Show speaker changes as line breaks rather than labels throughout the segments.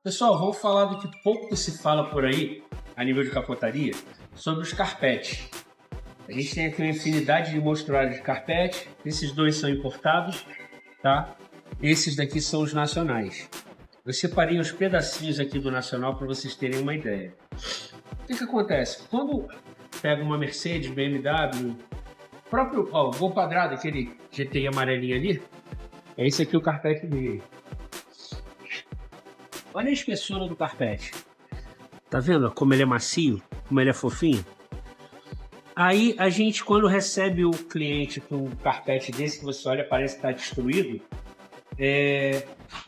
Pessoal, vamos falar do que pouco se fala por aí, a nível de capotaria, sobre os carpetes. A gente tem aqui uma infinidade de mostruários de carpete, esses dois são importados, tá? Esses daqui são os nacionais. Eu separei os pedacinhos aqui do nacional para vocês terem uma ideia. O que acontece? Quando pega uma Mercedes, BMW, próprio Gol Quadrado, aquele GTI amarelinho ali, é esse aqui o carpete dele. Olha a espessura do carpete. Tá vendo como ele é macio? Como ele é fofinho? Aí a gente, quando recebe o cliente com um carpete desse que você olha parece que está destruído,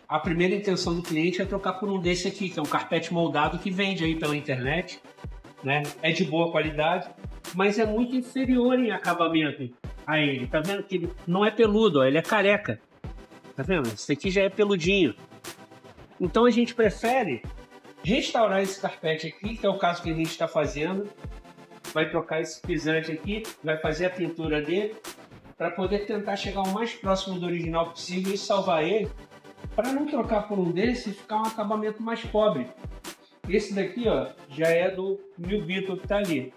a primeira intenção do cliente é trocar por um desse aqui, que é um carpete moldado que vende aí pela internet, né? É de boa qualidade, mas é muito inferior em acabamento a ele. Tá vendo que ele não é peludo, ó, ele é careca. Tá vendo? Esse aqui já é peludinho. Então a gente prefere restaurar esse carpete aqui, que é o caso que a gente está fazendo. Vai trocar esse pisante aqui, vai fazer a pintura dele, para poder tentar chegar o mais próximo do original possível e salvar ele, para não trocar por um desse e ficar um acabamento mais pobre. Esse daqui, ó, já é do New Beetle que está ali.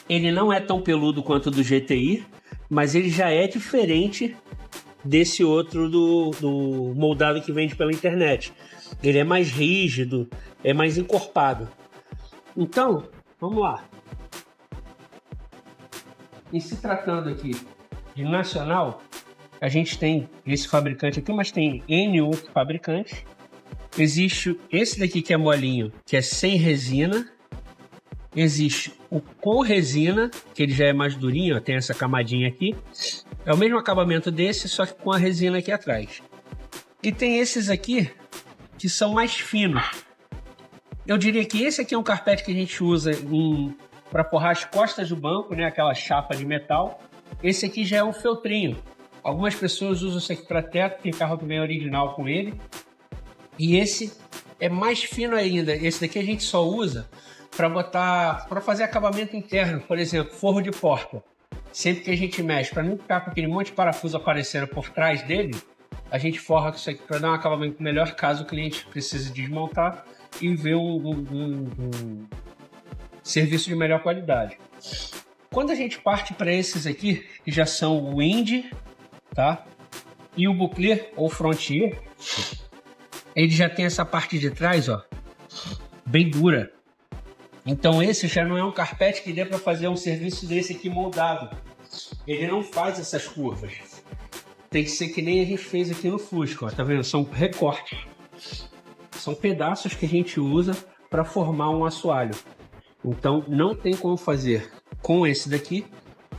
Ele não é tão peludo quanto o do GTI, mas ele já é diferente desse outro do moldado que vende pela internet. Ele é mais rígido, é mais encorpado. Então, vamos lá. E se tratando aqui de nacional, a gente tem esse fabricante aqui, mas tem N outros fabricantes. Existe esse daqui que é molinho, que é sem resina. Existe o com resina, que ele já é mais durinho, ó, tem essa camadinha aqui. É o mesmo acabamento desse, só que com a resina aqui atrás. E tem esses aqui, que são mais finos. Eu diria que esse aqui é um carpete que a gente usa para forrar as costas do banco, né? Aquela chapa de metal. Esse aqui já é um feltrinho. Algumas pessoas usam isso aqui para teto, tem carro que vem original com ele. E esse é mais fino ainda. Esse daqui a gente só usa para fazer acabamento interno, por exemplo, forro de porta. Sempre que a gente mexe, para não ficar com aquele monte de parafuso aparecendo por trás dele, a gente forra isso aqui para dar um acabamento melhor, caso o cliente precise desmontar e ver um serviço de melhor qualidade. Quando a gente parte para esses aqui, que já são o Indy, tá? E o Bucler ou Frontier, ele já tem essa parte de trás, ó, bem dura. Então esse já não é um carpete que dê para fazer um serviço desse aqui moldado. Ele não faz essas curvas. Tem que ser que nem a gente fez aqui no Fusca, ó, tá vendo? São recortes. São pedaços que a gente usa para formar um assoalho. Então não tem como fazer com esse daqui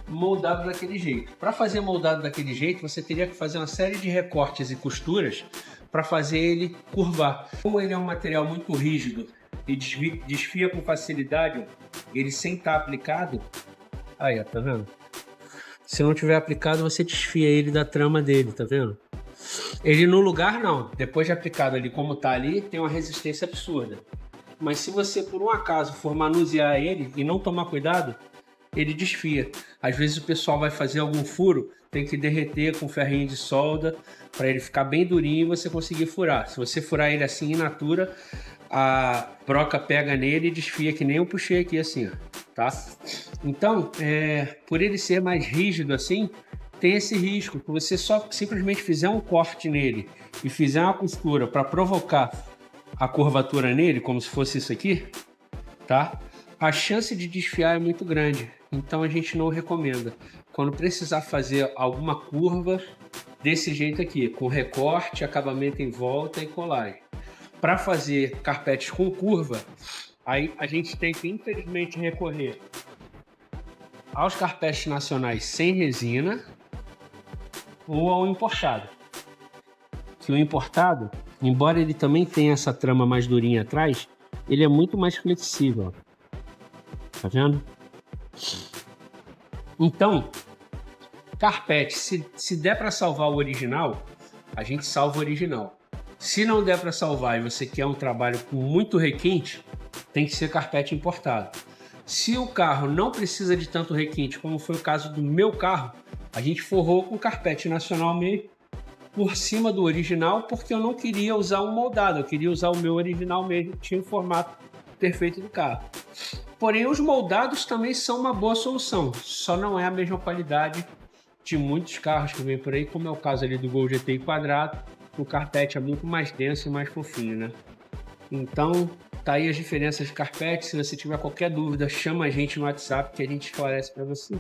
moldado daquele jeito. Para fazer moldado daquele jeito, você teria que fazer uma série de recortes e costuras para fazer ele curvar. Como ele é um material muito rígido e desfia com facilidade, ele sem estar aplicado, aí ó, tá vendo? Se não tiver aplicado, você desfia ele da trama dele, tá vendo? Ele no lugar não, depois de aplicado ali como tá ali, tem uma resistência absurda. Mas se você por um acaso for manusear ele e não tomar cuidado, ele desfia. Às vezes o pessoal vai fazer algum furo, tem que derreter com ferrinho de solda para ele ficar bem durinho e você conseguir furar. Se você furar ele assim in natura, a broca pega nele e desfia que nem eu puxei aqui assim, ó, tá? Então, por ele ser mais rígido assim, tem esse risco que você só simplesmente fizer um corte nele e fizer uma costura para provocar a curvatura nele, como se fosse isso aqui, tá? A chance de desfiar é muito grande, então a gente não recomenda. Quando precisar fazer alguma curva desse jeito aqui, com recorte, acabamento em volta e colagem. Para fazer carpetes com curva, aí a gente tem que infelizmente recorrer aos carpetes nacionais sem resina ou ao importado. Que o importado, embora ele também tenha essa trama mais durinha atrás, ele é muito mais flexível. Tá vendo? Então, carpete, se der para salvar o original, a gente salva o original. Se não der para salvar e você quer um trabalho com muito requinte, tem que ser carpete importado. Se o carro não precisa de tanto requinte, como foi o caso do meu carro, a gente forrou com carpete nacional mesmo por cima do original, porque eu não queria usar um moldado, eu queria usar o meu original mesmo, que tinha o formato perfeito do carro. Porém, os moldados também são uma boa solução, só não é a mesma qualidade de muitos carros que vem por aí, como é o caso ali do Gol GTI quadrado. O carpete é muito mais denso e mais fofinho, né? Então, tá aí as diferenças de carpete. Se você tiver qualquer dúvida, chama a gente no WhatsApp que a gente esclarece para você.